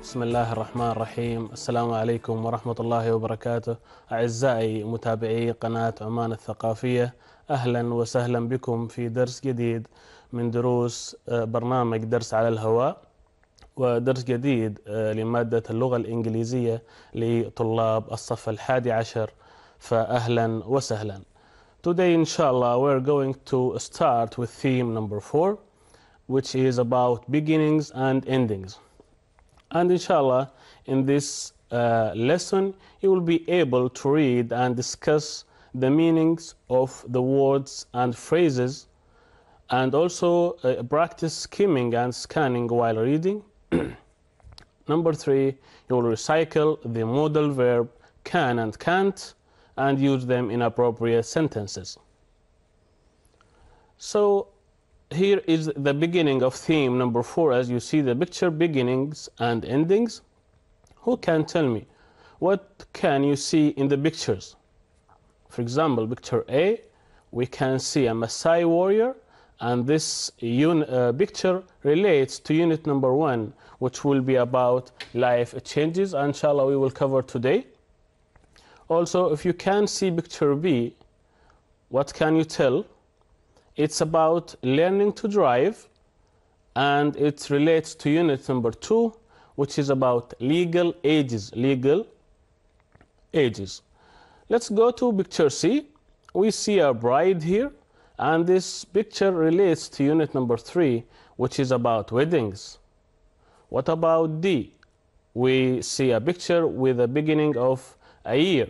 بسم الله الرحمن الرحيم. السلام عليكم ورحمة الله وبركاته. أعزائي متابعي قناة عمان الثقافية، أهلا وسهلا بكم في درس جديد من دروس برنامج درس على الهواء، ودرس جديد لمادة اللغة الإنجليزية لطلاب الصف الحادي عشر، فأهلا وسهلا. Today, inshallah, we're going to start with theme number 4, which is about beginnings and endings. And inshallah, in this lesson, you will be able to read and discuss the meanings of the words and phrases, and also practice skimming and scanning while reading. Number 3, you will recycle the modal verb can and can't and use them in appropriate sentences. So here is the beginning of theme number 4. As you see the picture, beginnings and endings. Who can tell me what can you see in the pictures? For example, picture A, we can see a Maasai warrior, and this picture relates to unit number 1, which will be about life changes, and inshallah we will cover today. Also, if you can see picture B, what can you tell? It's about learning to drive, and it relates to unit number 2, which is about legal ages. Legal ages. Let's go to picture C. We see a bride here, and this picture relates to unit number 3, which is about weddings. What about D? We see a picture with the beginning of a year.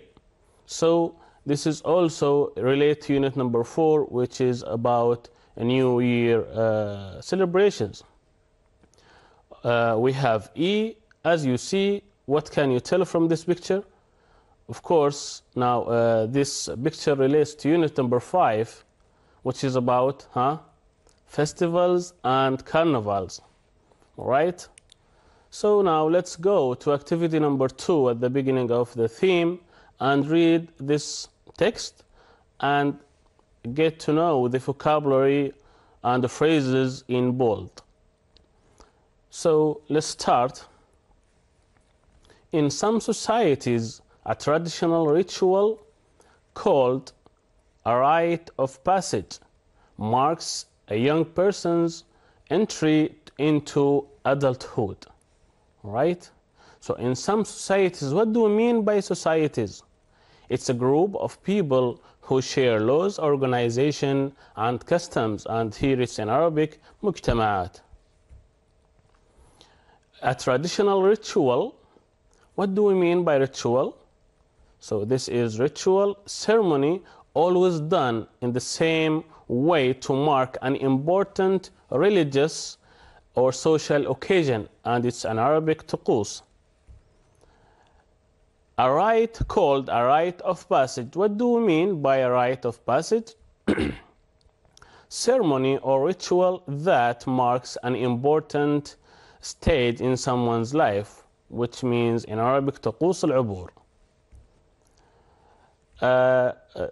So this is also related to unit number 4, which is about a New Year celebrations. We have E. As you see, what can you tell from this picture? Of course, now this picture relates to unit number 5, which is about festivals and carnivals. All right? So now let's go to activity number 2 at the beginning of the theme and read this text and get to know the vocabulary and the phrases in bold. So let's start. In some societies, a traditional ritual called a rite of passage marks a young person's entry into adulthood. Right? So in some societies, what do we mean by societies? It's a group of people who share laws, organization, and customs, and here it's in Arabic, مجتمعات. A traditional ritual, what do we mean by ritual? So this is ritual, ceremony, always done in the same way to mark an important religious or social occasion, and it's an Arabic طقوس. A rite called a rite of passage. What do we mean by a rite of passage? Ceremony or ritual that marks an important stage in someone's life, which means in Arabic طقوس العبور.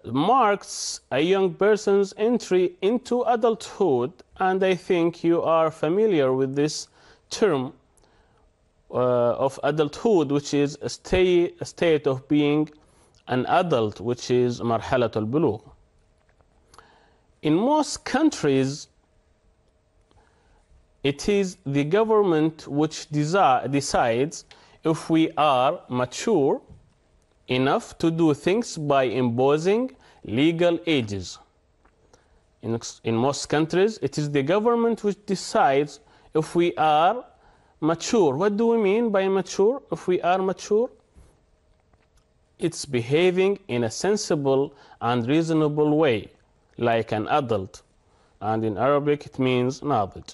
Marks a young person's entry into adulthood, and I think you are familiar with this term of adulthood, which is a state of being an adult, which is مرحلة البلوغ. In most countries, it is the government which decides if we are mature enough to do things by imposing legal ages. In most countries, it is the government which decides if we are mature. What do we mean by mature? If we are mature, it's behaving in a sensible and reasonable way, like an adult. And in Arabic, it means ناضج.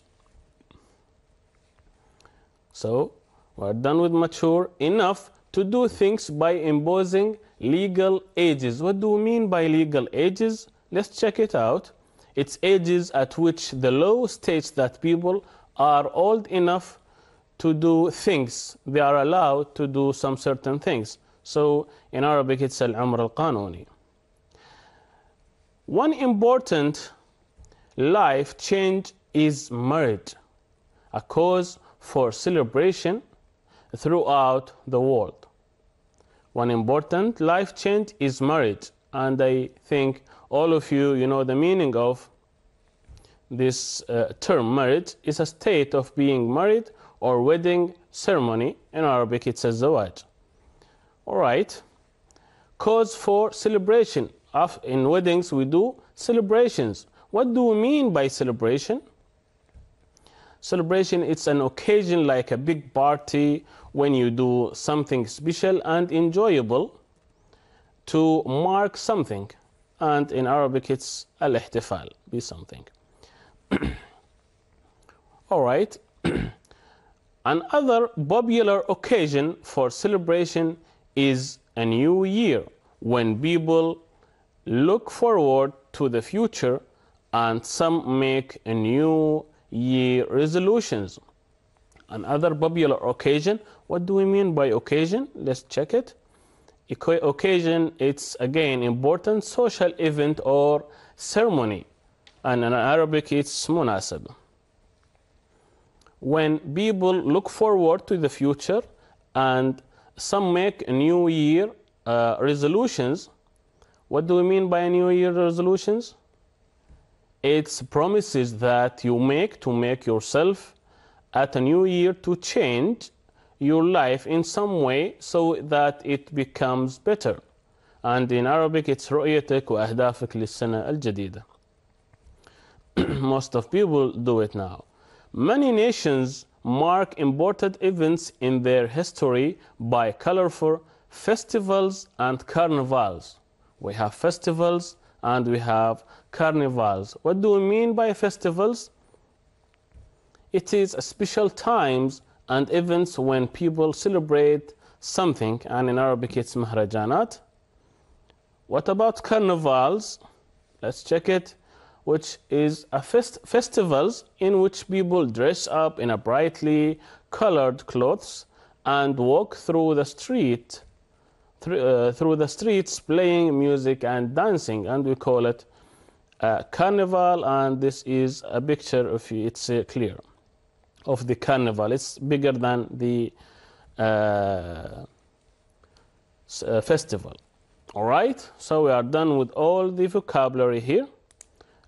So, we're done with mature enough to do things by imposing legal ages. What do we mean by legal ages? Let's check it out. It's ages at which the law states that people are old enough to do things. They are allowed to do some certain things. So in Arabic, it's العمر القانوني. One important life change is marriage, a cause for celebration throughout the world. One important life change is marriage, and I think all of you know the meaning of this term. Marriage is a state of being married or wedding ceremony. In Arabic it's الزواج. All right. Cause for celebration. In weddings we do celebrations. What do we mean by celebration? Celebration, it's an occasion like a big party when you do something special and enjoyable to mark something. And in Arabic it's al-ihtifal, be something. All right. Another popular occasion for celebration is a new year, when people look forward to the future and some make a new year resolutions. Another popular occasion, what do we mean by occasion? Let's check it. Occasion, it's again important social event or ceremony, and in Arabic it's munasab. When people look forward to the future and some make a new year resolutions. What do we mean by new year resolutions? It's promises that you make to make yourself at a new year to change your life in some way so that it becomes better. And in Arabic it's رؤيتك وأهدافك للسنة الجديدة. Most of people do it now. Many nations mark important events in their history by colorful festivals and carnivals. We have festivals and we have carnivals. What do we mean by festivals? It is special times and events when people celebrate something, and in Arabic it's mahrajanat. What about carnivals? Let's check it. Which is a festivals in which people dress up in a brightly colored clothes and walk through the streets playing music and dancing, and we call it carnival. And this is a picture of it's clear of the carnival. It's bigger than the festival. All right, so we are done with all the vocabulary here.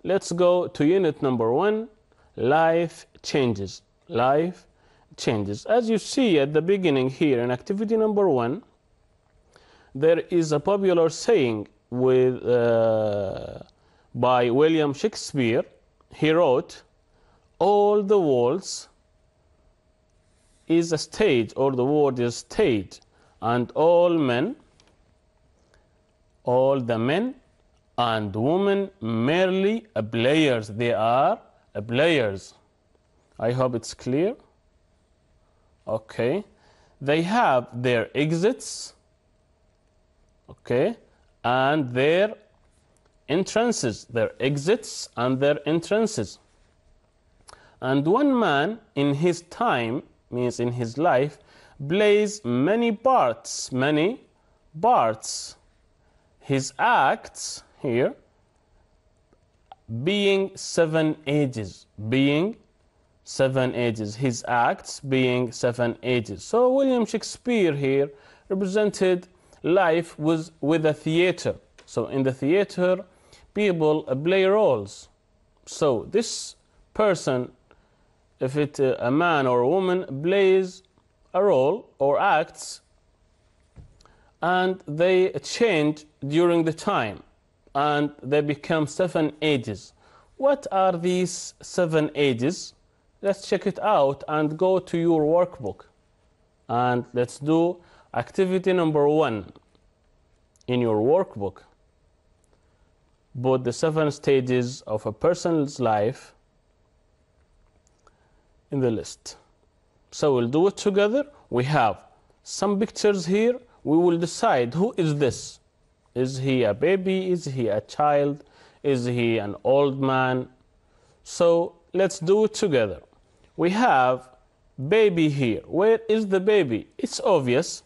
Let's go to unit number 1, life changes. Life changes. As you see at the beginning here in activity number 1, there is a popular saying by William Shakespeare. He wrote, all the world is a stage, or the world is stage, and all the men and women merely players. They are players. I hope it's clear. Okay. They have their exits, okay, and their entrances. Their exits and their entrances. And one man in his time, means in his life, plays many parts. His acts here being 7 ages, his acts being 7 ages. So William Shakespeare here represented life with a theater. So in the theater people play roles. So this person, if it's a man or a woman, plays a role or acts, and they change during the time, and they become 7 ages. What are these 7 ages? Let's check it out and go to your workbook. And let's do activity number 1 in your workbook. Put the 7 stages of a person's life in the list. So we'll do it together. We have some pictures here. We will decide who is this. Is he a baby? Is he a child? Is he an old man? So let's do it together. We have baby here. Where is the baby? It's obvious.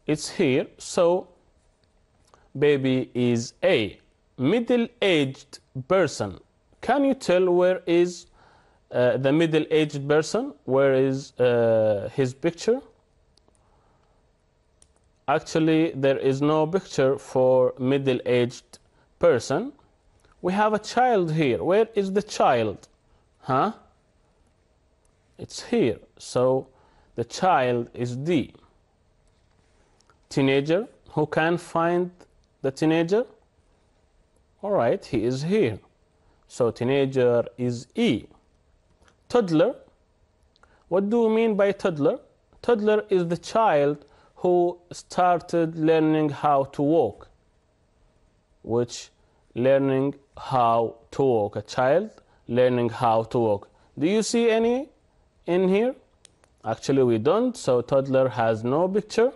It's here. So baby is A. Middle-aged person. Can you tell where is the middle-aged person? Where is his picture? Actually, there is no picture for middle-aged person. We have a child here. Where is the child? Huh? It's here. So the child is D. Teenager. Who can find the teenager? All right, he is here. So teenager is E. Toddler. What do we mean by toddler? Toddler is the child who started learning how to walk. Learning how to walk. A child learning how to walk. Do you see any in here? Actually, we don't. So toddler has no picture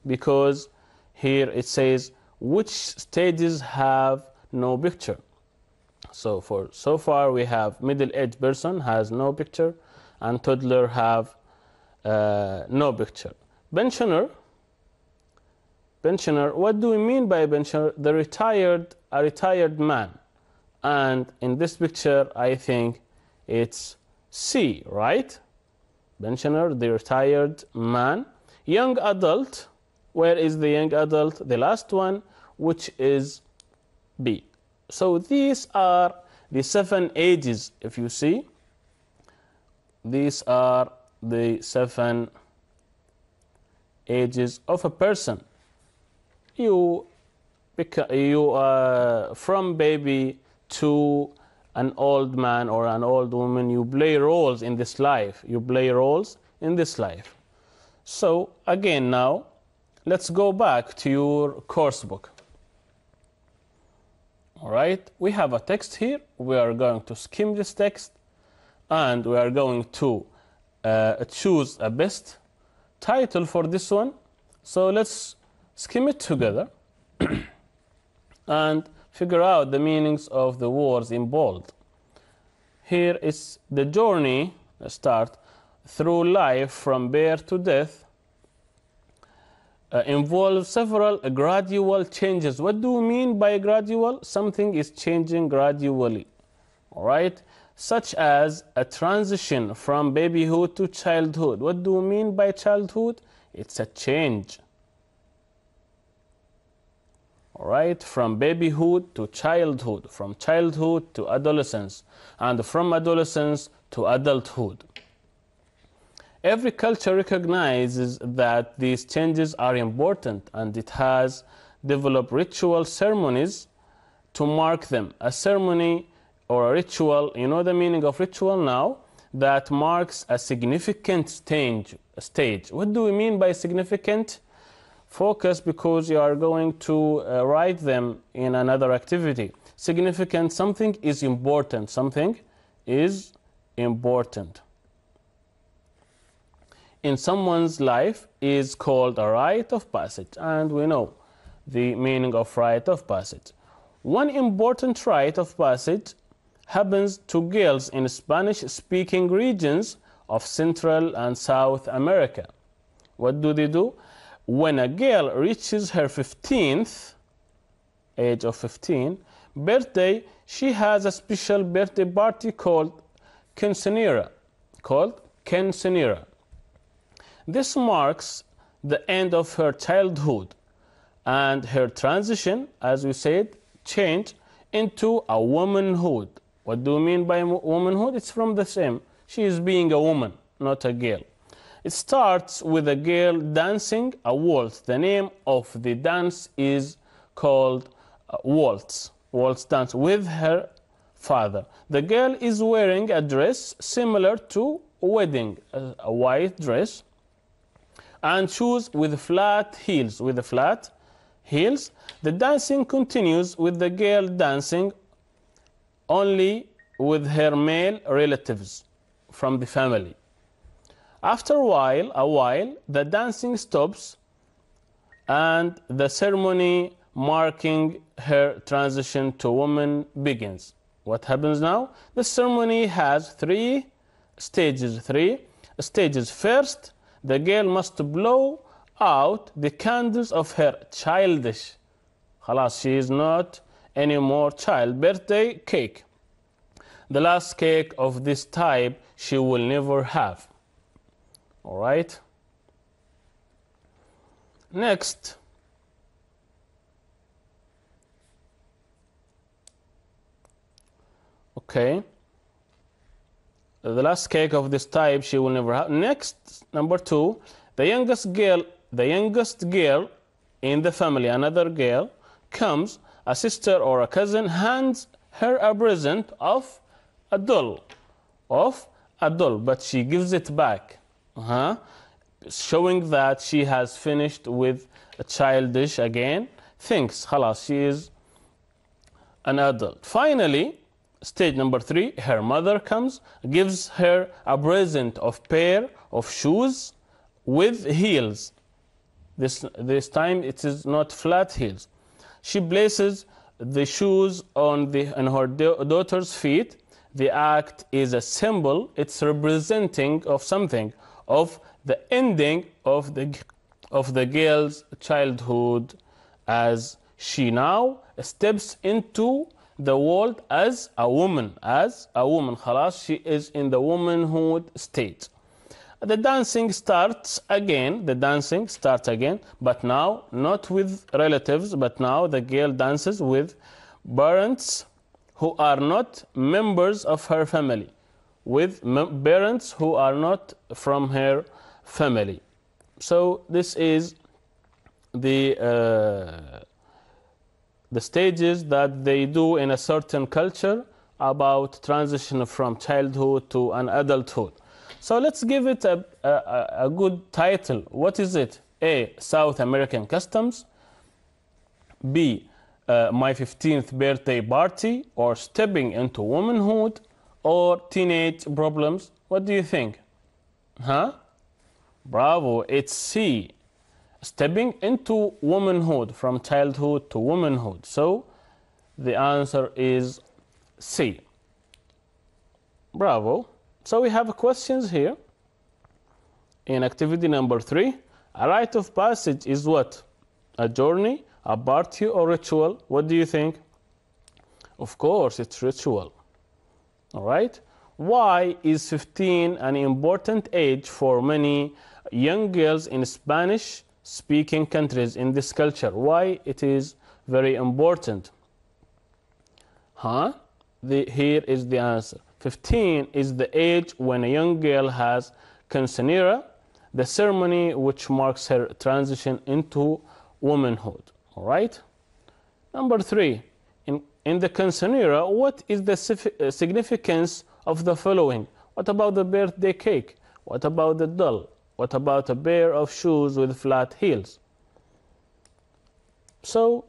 because here it says which stages have no picture. So far we have middle-aged person has no picture and toddler have no picture. Pensioner. Pensioner, what do we mean by pensioner? A retired man. And in this picture, I think it's C, right? Pensioner, the retired man. Young adult, where is the young adult? The last one, which is B. So these are the 7 ages, if you see. These are the 7 ages of a person. You from baby to an old man or an old woman, you play roles in this life. You play roles in this life. So again now, let's go back to your course book. All right, we have a text here. We are going to skim this text and we are going to choose a best title for this one. So let's skim it together and figure out the meanings of the words in bold. Here is the journey, start, through life from birth to death involves several gradual changes. What do we mean by gradual? Something is changing gradually, all right? Such as a transition from babyhood to childhood. What do we mean by childhood? It's a change. All right, from babyhood to childhood, from childhood to adolescence, and from adolescence to adulthood. Every culture recognizes that these changes are important, and it has developed ritual ceremonies to mark them. A ceremony or a ritual, you know the meaning of ritual now, that marks a significant stage. What do we mean by significant? Focus, because you are going to write them in another activity. Significant, something is important. Something is important in someone's life is called a rite of passage, and we know the meaning of rite of passage. One important rite of passage happens to girls in Spanish-speaking regions of Central and South America. What do they do? When a girl reaches her 15th, age of 15, birthday, she has a special birthday party called quinceañera. This marks the end of her childhood and her transition, as we said, change into a womanhood. What do we mean by womanhood? It's from the same. She is being a woman, not a girl. It starts with a girl dancing a waltz. The name of the dance is called waltz dance, with her father. The girl is wearing a dress similar to a wedding, a white dress, and shoes with flat heels. The dancing continues with the girl dancing only with her male relatives from the family. After a while, the dancing stops and the ceremony marking her transition to woman begins. What happens now? The ceremony has 3 stages. First, the girl must blow out the candles of her childish. Khalas, she is not anymore child. Birthday cake. The last cake of this type she will never have. All right. Next, okay, the last cake of this type she will never have. Next, number 2, the youngest girl in the family, another girl, comes, a sister or a cousin hands her a present of a doll, but she gives it back, showing that she has finished with a childish again things. خلاص, she is an adult. Finally, stage number 3, her mother comes, gives her a present of pair of shoes with heels. This time it is not flat heels. She places the shoes on her daughter's feet. The act is a symbol. It's representing of something, of the ending of the girl's childhood, as she now steps into the world as a woman. خلاص, she is in the womanhood state. The dancing starts again, but now not with relatives, but now the girl dances with parents who are not members of her family, with parents who are not from her family. So this is the stages that they do in a certain culture about transition from childhood to an adulthood. So let's give it a good title. What is it? A, South American customs. B, my 15th birthday party, or stepping into womanhood, or teenage problems. What do you think? Bravo, it's C, stepping into womanhood, from childhood to womanhood. So the answer is C. Bravo. So we have questions here. In activity number 3, a rite of passage is what? A journey, a party, or ritual? What do you think? Of course, it's ritual. All right. Why is 15 an important age for many young girls in Spanish-speaking countries in this culture? Why it is very important? Here is the answer. 15 is the age when a young girl has quinceañera, the ceremony which marks her transition into womanhood. All right. Number 3, in the quinceañera, what is the significance of the following? What about the birthday cake? What about the doll? What about a pair of shoes with flat heels? So,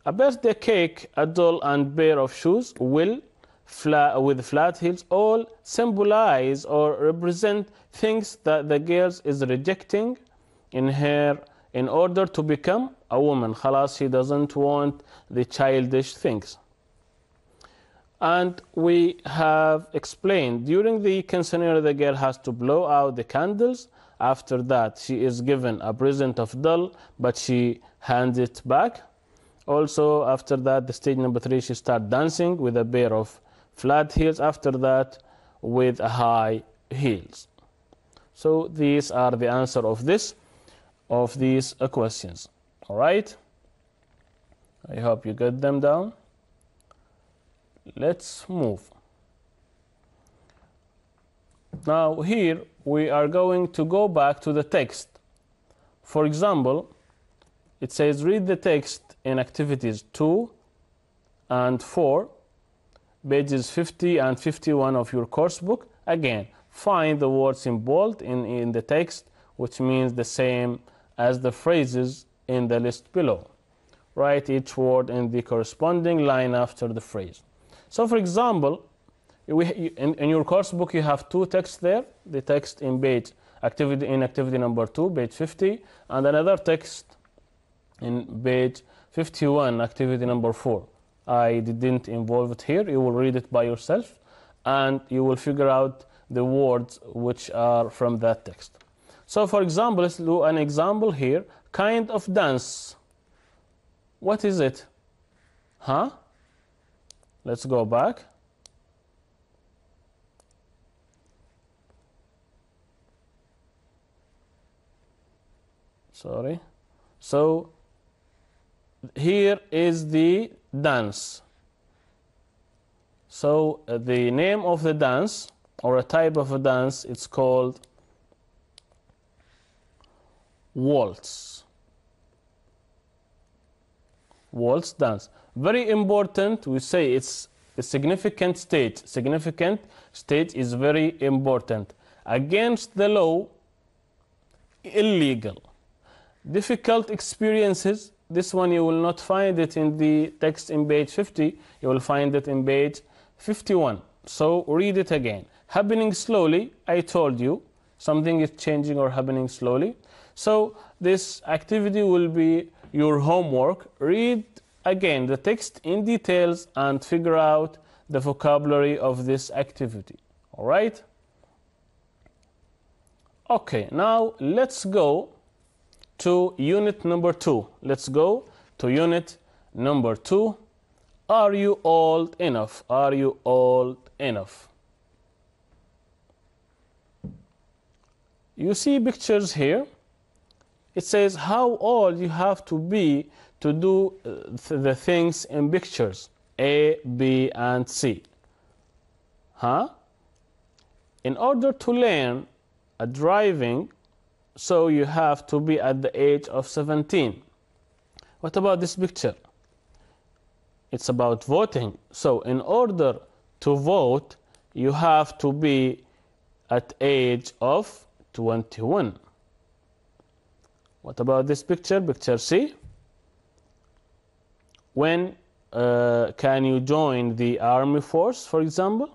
a birthday cake, a doll, and pair of shoes with flat heels all symbolize or represent things that the girl is rejecting in order to become a woman. خلاص, she doesn't want the childish things. And we have explained, during the quinceañera, the girl has to blow out the candles. After that, she is given a present of doll, but she hands it back. Also, after that, the stage number 3, she starts dancing with a pair of flat heels. After that, with a high heels. So these are the answer of these questions. All right. I hope you get them down. Let's move. Now here we are going to go back to the text. For example, it says read the text in activities 2 and 4, pages 50 and 51 of your course book. Again, find the words in bold in the text, which means the same as the phrases in the list below. Write each word in the corresponding line after the phrase. So for example, in your course book you have 2 texts there. The text in activity number 2, page 50, and another text in page 51, activity number 4. I didn't involve it here. You will read it by yourself and you will figure out the words which are from that text. So for example, let's do an example here. Kind of dance. What is it? Let's go back. Sorry. So here is the dance. So the name of the dance, or a type of a dance, it's called waltz. Waltz dance. Very important, we say it's a significant state. Significant state is very important. Against the law, illegal. Difficult experiences, this one you will not find it in the text in page 50, you will find it in page 51. So read it again. Happening slowly, I told you, something is changing or happening slowly. So this activity will be your homework. Read again the text in details and figure out the vocabulary of this activity. All right? Okay, now let's go to unit number 2. Let's go to unit number 2. Are you old enough? Are you old enough? You see pictures here. It says how old you have to be to do the things in pictures A, B, and C. In order to learn driving, so you have to be at the age of 17. What about this picture? It's about voting. So in order to vote, you have to be at age of 21. What about this picture? Picture C. When can you join the army force, for example?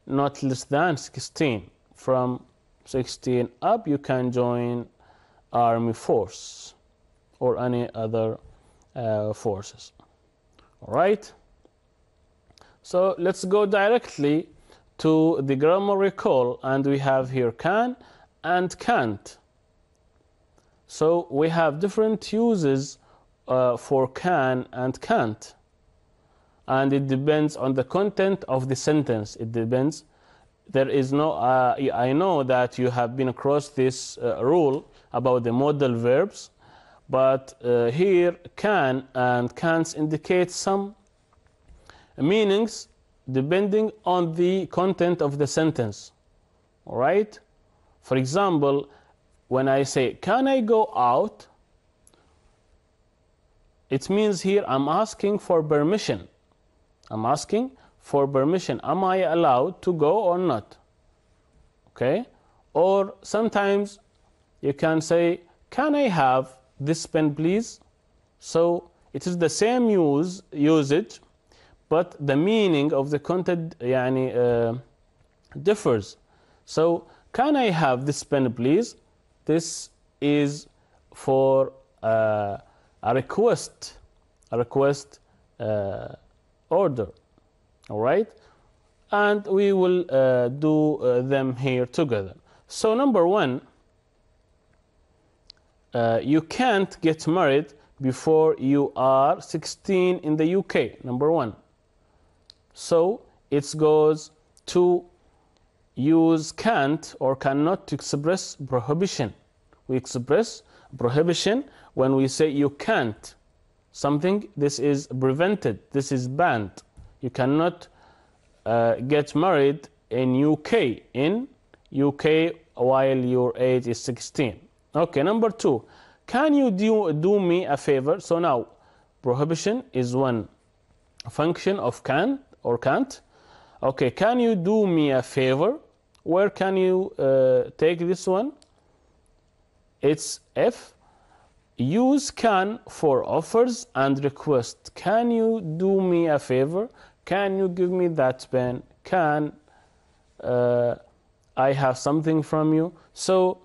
Not less than 16. From 16 up, you can join army force or any other forces. All right? So let's go directly to the grammar recall, and we have here can and can't. So we have different uses for can and can't, and it depends on the content of the sentence. It depends. There is no, I know that you have been across this rule about the modal verbs, but here can and can't indicate some meanings depending on the content of the sentence. All right? For example, when I say, can I go out? It means here I'm asking for permission. I'm asking for permission. Am I allowed to go or not? Okay? Or sometimes you can say, can I have this pen, please? So it is the same usage, but the meaning of the content differs. So, can I have this pen, please? This is for a request order. All right? And we will do them here together. So number 1, you can't get married before you are 16 in the UK. Number 1. So it goes to use can't or cannot to express prohibition. We express prohibition when we say you can't. Something, this is prevented, this is banned. You cannot get married in UK while your age is 16. Okay, number 2. Can you do me a favor? So now, prohibition is one function of can or can't. Okay, can you do me a favor? Where can you take this one? It's F. Use can for offers and request. Can you do me a favor? Can you give me that pen? Can I have something from you? So,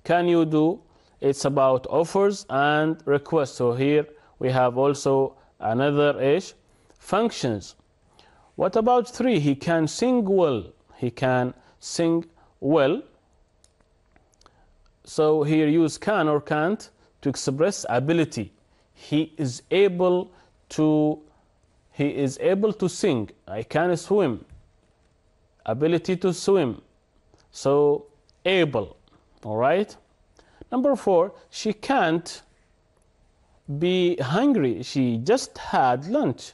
can you do? It's about offers and requests. So here we have also another functions. What about 3? He can sing well. He can sing well. So here use can or can't to express ability. He is able to sing. I can swim. Ability to swim. So able. All right? Number 4, she can't be hungry. She just had lunch.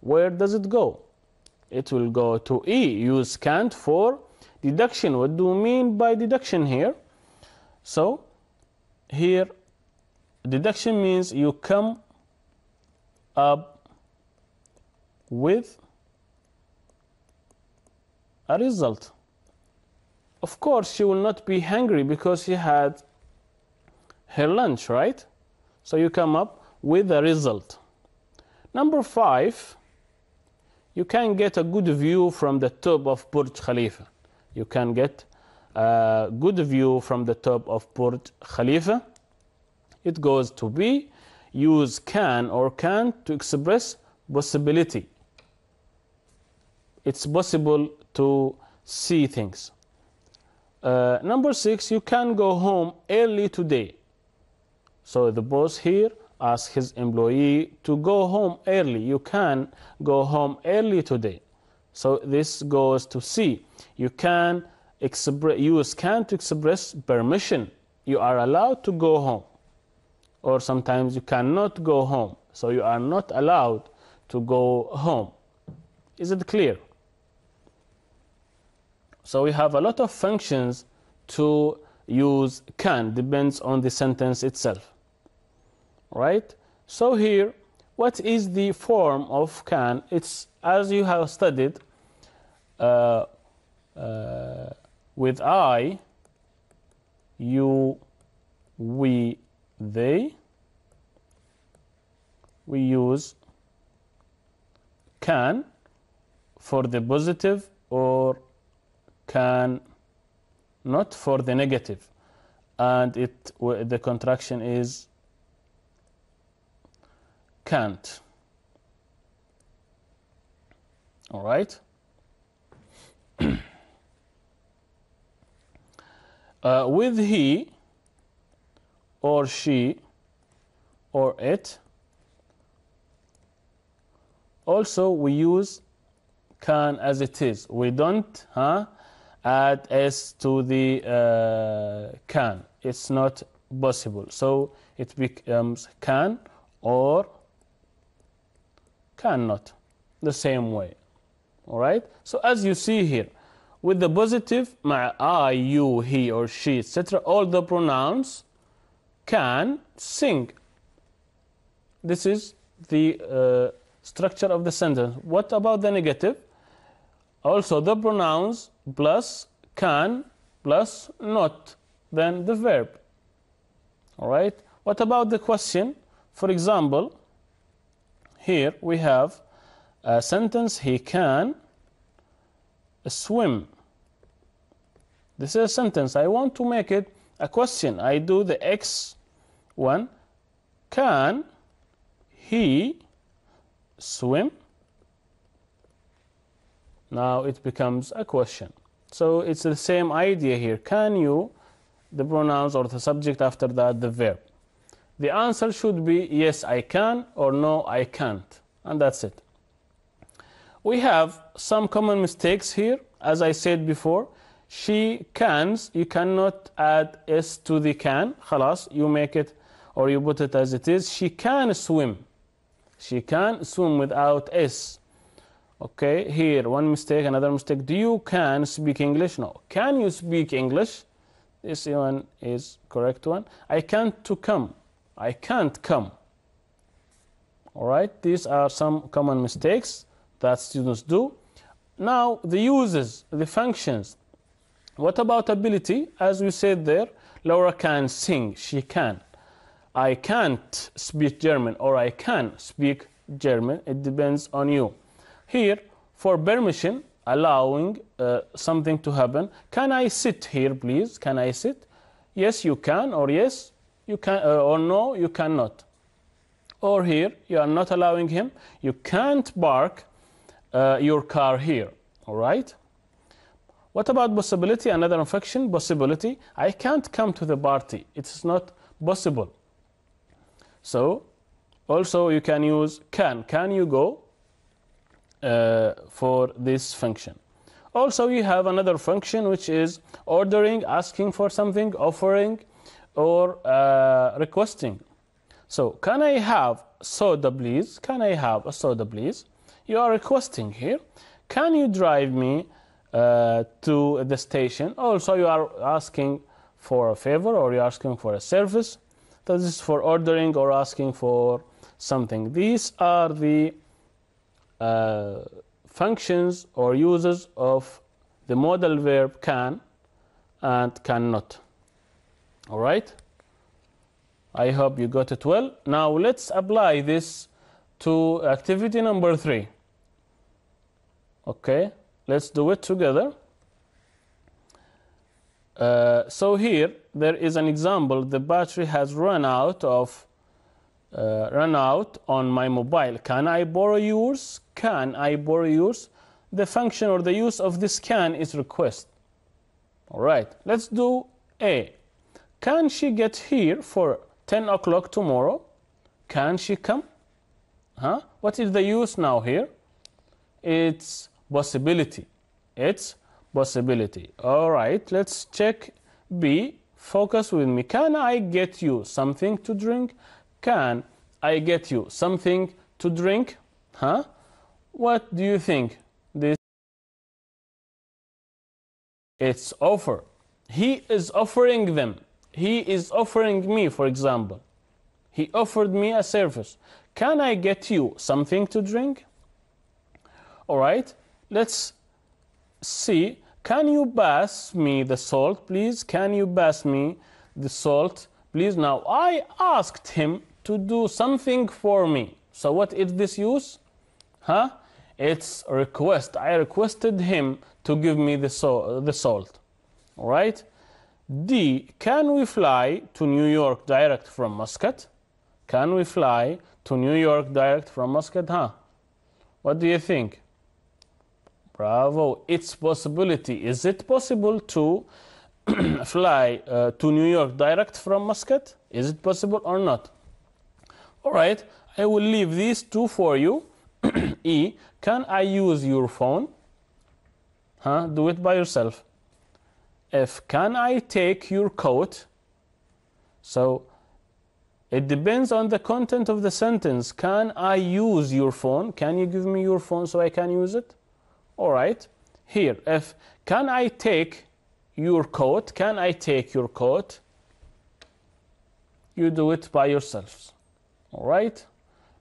Where does it go? It will go to E. Use can't for deduction. What do we mean by deduction here? So here deduction means you come up with a result. Of course, she will not be hungry because she had her lunch, right? So you come up with a result. Number 5, you can get a good view from the top of Burj Khalifa. You can get a good view from the top of Burj Khalifa. It goes to B. Use can or can't to express possibility. It's possible to see things. Number 6, you can go home early today. So the boss here asks his employee to go home early. You can go home early today. So this goes to C. You can use can to express permission. You are allowed to go home. Or sometimes you cannot go home. So you are not allowed to go home. Is it clear? So we have a lot of functions to use can, depends on the sentence itself. Right? So here, what is the form of can? It's as you have studied with I, you, we, they. We use can for the positive or can not for the negative, and the contraction is can't. All right. With he or she or it, also we use can as it is. We don't add s to the can. It's not possible. So it becomes can or cannot, the same way. All right. So as you see here, with the positive, I, you, he or she, etc., all the pronouns can sing. This is the structure of the sentence. What about the negative? Also the pronouns plus can plus not, then the verb. All right. What about the question? For example, here we have a sentence, he can swim. This is a sentence. I want to make it a question. I do the X one. Can he swim? Now it becomes a question. So it's the same idea here. Can you, the pronouns or the subject, after that the verb. The answer should be yes, I can, or no, I can't. And that's it. We have some common mistakes here. As I said before, she cans, you cannot add s to the can. Khalas, you make it or you put it as it is. She can swim. She can swim without s. Okay, here one mistake, another mistake. Do you can speak English? No. Can you speak English? This one is correct one. I can't to come. I can't come. All right, these are some common mistakes that students do. Now the uses, the functions. What about ability? As we said there, Laura can sing, she can. I can't speak German, or I can speak German. It depends on you. Here, for permission, allowing something to happen. Can I sit here, please? Can I sit? Yes, you can, or yes, you can, or no, you cannot. Or here, you are not allowing him. You can't park your car here. All right? What about possibility? Another function, possibility. I can't come to the party. It's not possible. So, also you can use can. Can you go for this function? Also, you have another function which is ordering, asking for something, offering, or requesting. So, can I have soda please? Can I have a soda please? You are requesting here. Can you drive me to the station? Also, you are asking for a favor, or you're asking for a service. So this is for ordering or asking for something. These are the functions or uses of the modal verb can and cannot. All right? I hope you got it well. Now let's apply this to activity number 3. Okay, let's do it together. So here there is an example. The battery has run out on my mobile. Can I borrow yours? Can I borrow yours? The function or the use of this can is request. All right, let's do A. Can she get here for 10 o'clock tomorrow? Can she come? What is the use now here? It's possibility. It's possibility. All right, let's check B. Focus with me. Can I get you something to drink? Can I get you something to drink? What do you think? This, it's offer. He is offering them. He is offering me, for example. He offered me a service. Can I get you something to drink? All right, let's see. Can you pass me the salt, please? Can you pass me the salt, please? Now, I asked him to do something for me. So what is this use? It's a request. I requested him to give me the salt. All right? D. Can we fly to New York direct from Muscat? Can we fly to New York direct from Muscat? What do you think? Bravo. It's possibility. Is it possible to fly to New York direct from Muscat? Is it possible or not? All right. I will leave these two for you. E. Can I use your phone? Do it by yourself. F. Can I take your coat? So it depends on the content of the sentence. Can I use your phone? Can you give me your phone so I can use it? All right. Here, F. Can I take your coat? Can I take your coat? You do it by yourselves. All right.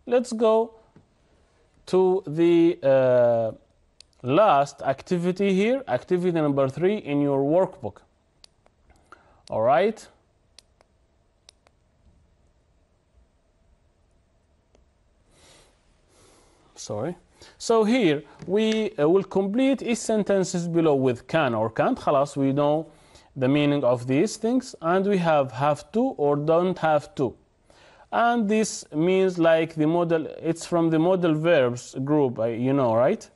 Let's go to the last activity here, activity number 3 in your workbook. All right. Sorry. So here we will complete each sentences below with can or can't. خلاص, we know the meaning of these things, and we have to or don't have to. And this means like the model, it's from the modal verbs group, you know, right?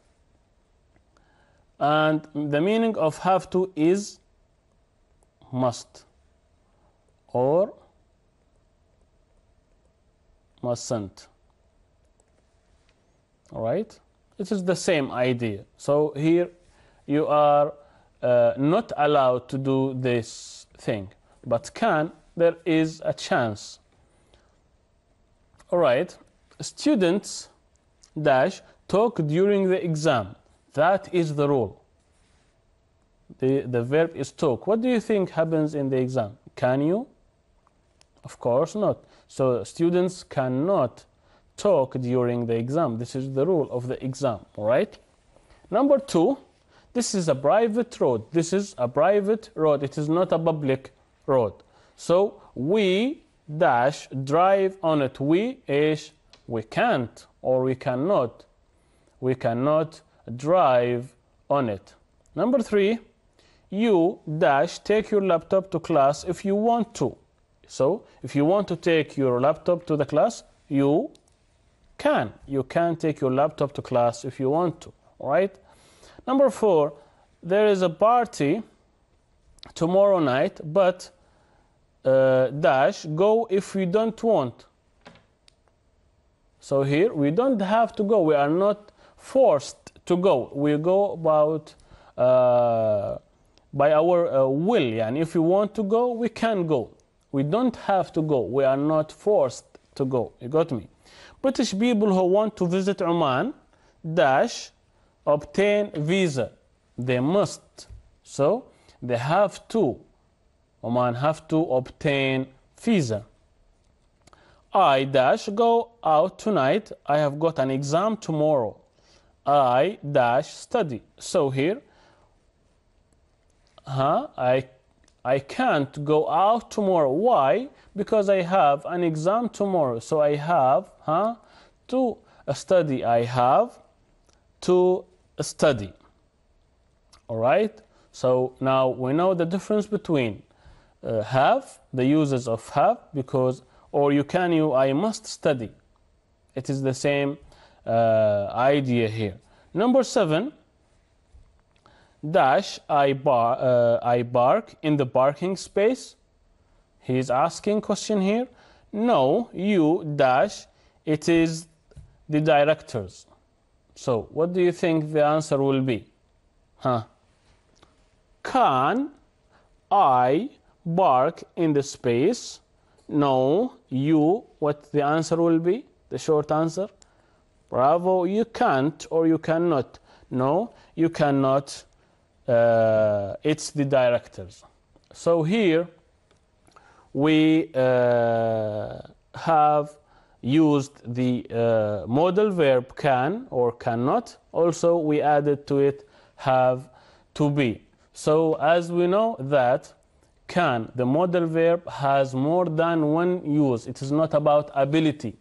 And the meaning of have to is must or mustn't. All right? It is the same idea. So here you are not allowed to do this thing, but can, there is a chance. All right, students dash talk during the exam. That is the rule. The verb is talk. What do you think happens in the exam? Can you? Of course not. So students cannot talk during the exam. This is the rule of the exam. All right. Number 2, this is a private road. This is a private road. It is not a public road. So we dash drive on it. We can't or we cannot drive on it. Number 3, you dash take your laptop to class if you want to. So if you want to take your laptop to the class, you can take your laptop to class if you want to. All right. Number 4, there is a party tomorrow night, but dash go if we don't want. So here we don't have to go. We are not forced to go. We go about by our will. And if we want to go, we can go. We don't have to go. We are not forced to go. You got me? British people who want to visit Oman dash obtain visa. They must. So they have to. Oman have to obtain visa. I dash go out tonight. I have got an exam tomorrow. I dash study. So here, I can't go out tomorrow. Why? Because I have an exam tomorrow. So I have to study. I have to study. All right? So now we know the difference between have, the uses of have, because, or you can use I must study. It is the same idea here. Number 7, dash I bark in the parking space. He is asking question here. No, you dash, it is the directors. So what do you think the answer will be? Can I bark in the space? No, you. What the answer will be? The short answer. Bravo. You can't or you cannot. No, you cannot. It's the directors. So here we have used the modal verb can or cannot. Also we added to it have to be. So as we know that can, the modal verb, has more than one use. It is not about ability.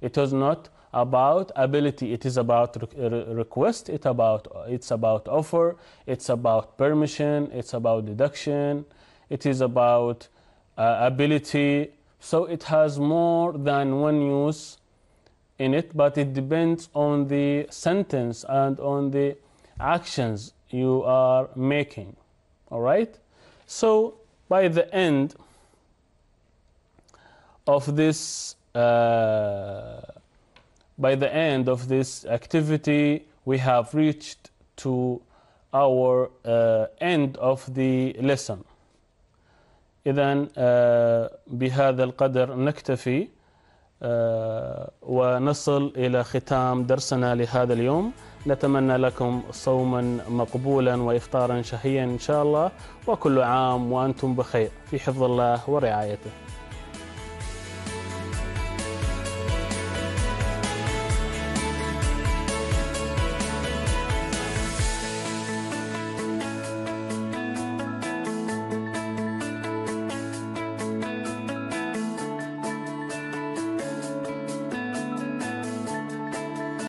It is not about ability. It is about request. It's about offer. It's about permission. It's about deduction. It is about ability. So it has more than one use in it, but it depends on the sentence and on the actions you are making. All right? So by the end of this activity, we have reached to our end of the lesson. إذن بهذا القدر نكتفي ونصل إلى ختام درسنا لهذا اليوم. نتمنى لكم صوما مقبولا وإفطارا شهيا إن شاء الله، وكل عام وأنتم بخير في حفظ الله ورعايته.